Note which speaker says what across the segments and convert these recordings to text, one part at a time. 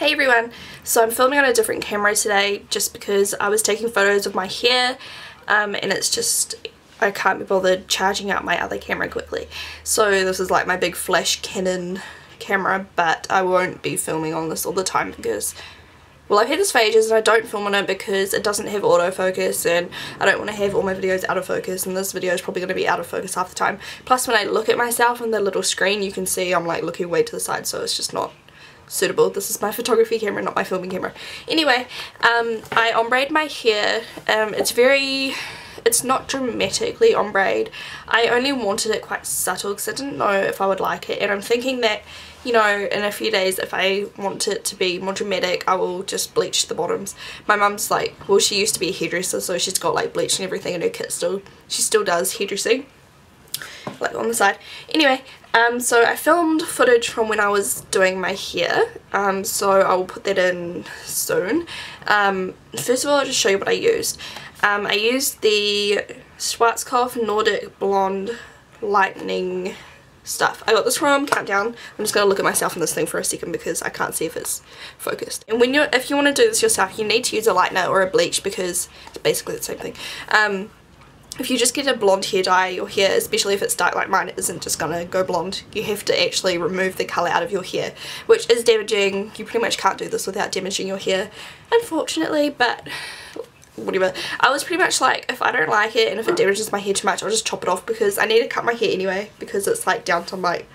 Speaker 1: Hey everyone, so I'm filming on a different camera today just because I was taking photos of my hair and it's just, I can't be bothered charging out my other camera quickly. So this is like my big flash Canon camera, but I won't be filming on this all the time because, well, I've had this for ages and I don't film on it because it doesn't have autofocus and I don't want to have all my videos out of focus, and this video is probably going to be out of focus half the time. Plus when I look at myself on the little screen you can see I'm like looking way to the side, so it's just not suitable. This is my photography camera, not my filming camera. Anyway, I ombreed my hair. It's not dramatically ombreed. I only wanted it quite subtle because I didn't know if I would like it, and I'm thinking that, you know, in a few days if I want it to be more dramatic I will just bleach the bottoms. My mum's like, well, she used to be a hairdresser, so she's got like bleach and everything in her kit still. She still does hairdressing, like on the side. Anyway, so I filmed footage from when I was doing my hair, so I will put that in soon. First of all, I'll just show you what I used. I used the Shaaanxo Nordic Blonde Lightening stuff. I got this from Countdown. I'm just going to look at myself in this thing for a second because I can't see if it's focused. And if you want to do this yourself, you need to use a lightener or a bleach because it's basically the same thing. If you just get a blonde hair dye, your hair, especially if it's dark like mine, it isn't just gonna go blonde. You have to actually remove the colour out of your hair, which is damaging. You pretty much can't do this without damaging your hair, unfortunately, but whatever. I was pretty much like, if I don't like it and if it damages my hair too much, I'll just chop it off because I need to cut my hair anyway because it's like down to my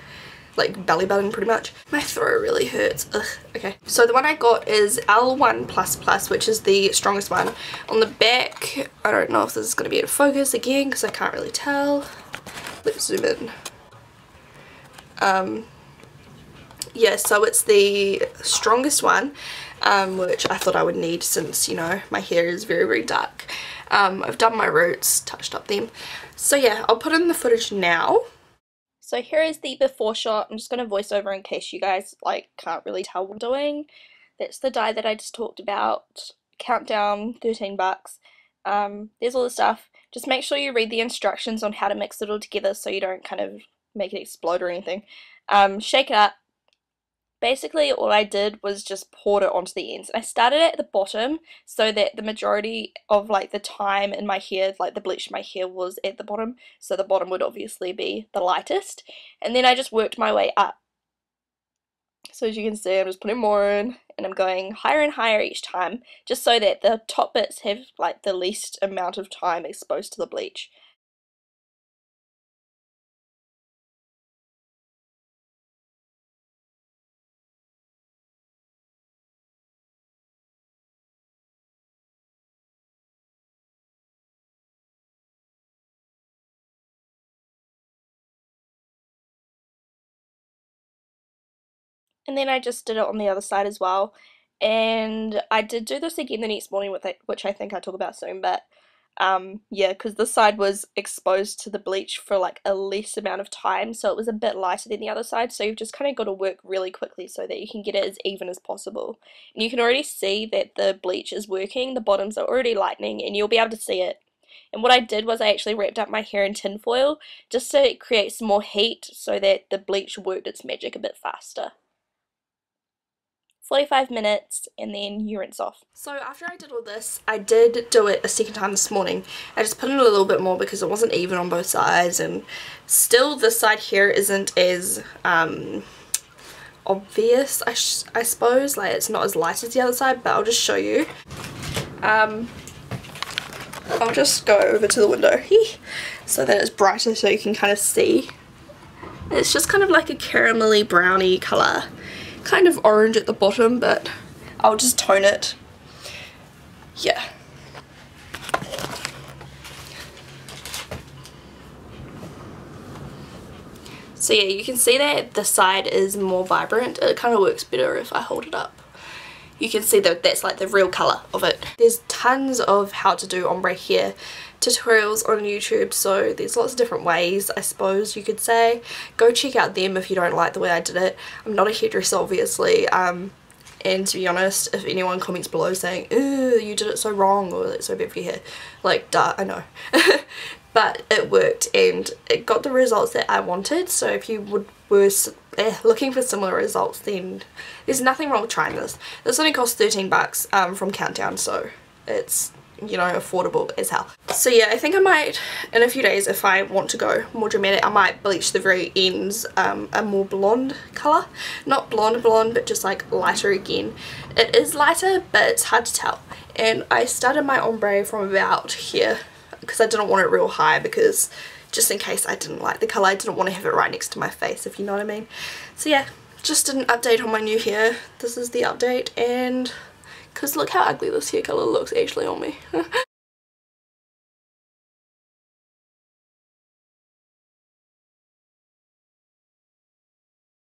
Speaker 1: belly button pretty much. My throat really hurts. Ugh. Okay, so the one I got is L1++, which is the strongest one. On the back, I don't know if this is going to be in focus again because I can't really tell. Let's zoom in. Yeah, so it's the strongest one, which I thought I would need since, you know, my hair is very, very dark. I've done my roots, touched up them. So yeah, I'll put in the footage now. So here is the before shot. I'm just going to voice over in case you guys like can't really tell what I'm doing. That's the dye that I just talked about. Countdown, 13 bucks. There's all the stuff. Just make sure you read the instructions on how to mix it all together so you don't kind of make it explode or anything. Shake it up. Basically all I did was just poured it onto the ends. I started at the bottom so that the majority of like the time in my hair, like the bleach in my hair, was at the bottom, so the bottom would obviously be the lightest, and then I just worked my way up. So as you can see, I'm just putting more in and I'm going higher and higher each time just so that the top bits have like the least amount of time exposed to the bleach. And then I just did it on the other side as well, and I did do this again the next morning with it, which I think I'll talk about soon, but yeah, because this side was exposed to the bleach for like a less amount of time, so it was a bit lighter than the other side, so you've just kind of got to work really quickly so that you can get it as even as possible. And you can already see that the bleach is working, the bottoms are already lightening, and you'll be able to see it. And what I did was I actually wrapped up my hair in tin foil just to create some more heat so that the bleach worked its magic a bit faster. 45 minutes and then you rinse off. So after I did all this, I did do it a second time this morning. I just put in a little bit more because it wasn't even on both sides, and still this side here isn't as obvious, I suppose. Like, it's not as light as the other side, but I'll just show you. I'll just go over to the window so that it's brighter so you can kind of see. It's just kind of like a caramelly browny colour. Kind of orange at the bottom, but I'll just tone it. Yeah. So yeah, you can see that the side is more vibrant. It kind of works better if I hold it up. You can see that that's like the real colour of it. There's tons of how to do ombre hair tutorials on YouTube, so there's lots of different ways, I suppose you could say. Go check out them if you don't like the way I did it. I'm not a hairdresser obviously, and to be honest, if anyone comments below saying, "Ooh, you did it so wrong," or "That's so bad for your hair," like, duh, I know. But it worked and it got the results that I wanted, so if you would were looking for similar results, then there's nothing wrong with trying this. This only cost 13 bucks from Countdown, so it's, you know, affordable as hell. So yeah, I think I might, in a few days, if I want to go more dramatic, I might bleach the very ends a more blonde colour. Not blonde, but just like lighter again. It is lighter, but it's hard to tell. And I started my ombre from about here because I didn't want it real high, because just in case I didn't like the colour, I didn't want to have it right next to my face, if you know what I mean. So yeah, just an update on my new hair. This is the update, and because look how ugly this hair colour looks actually on me.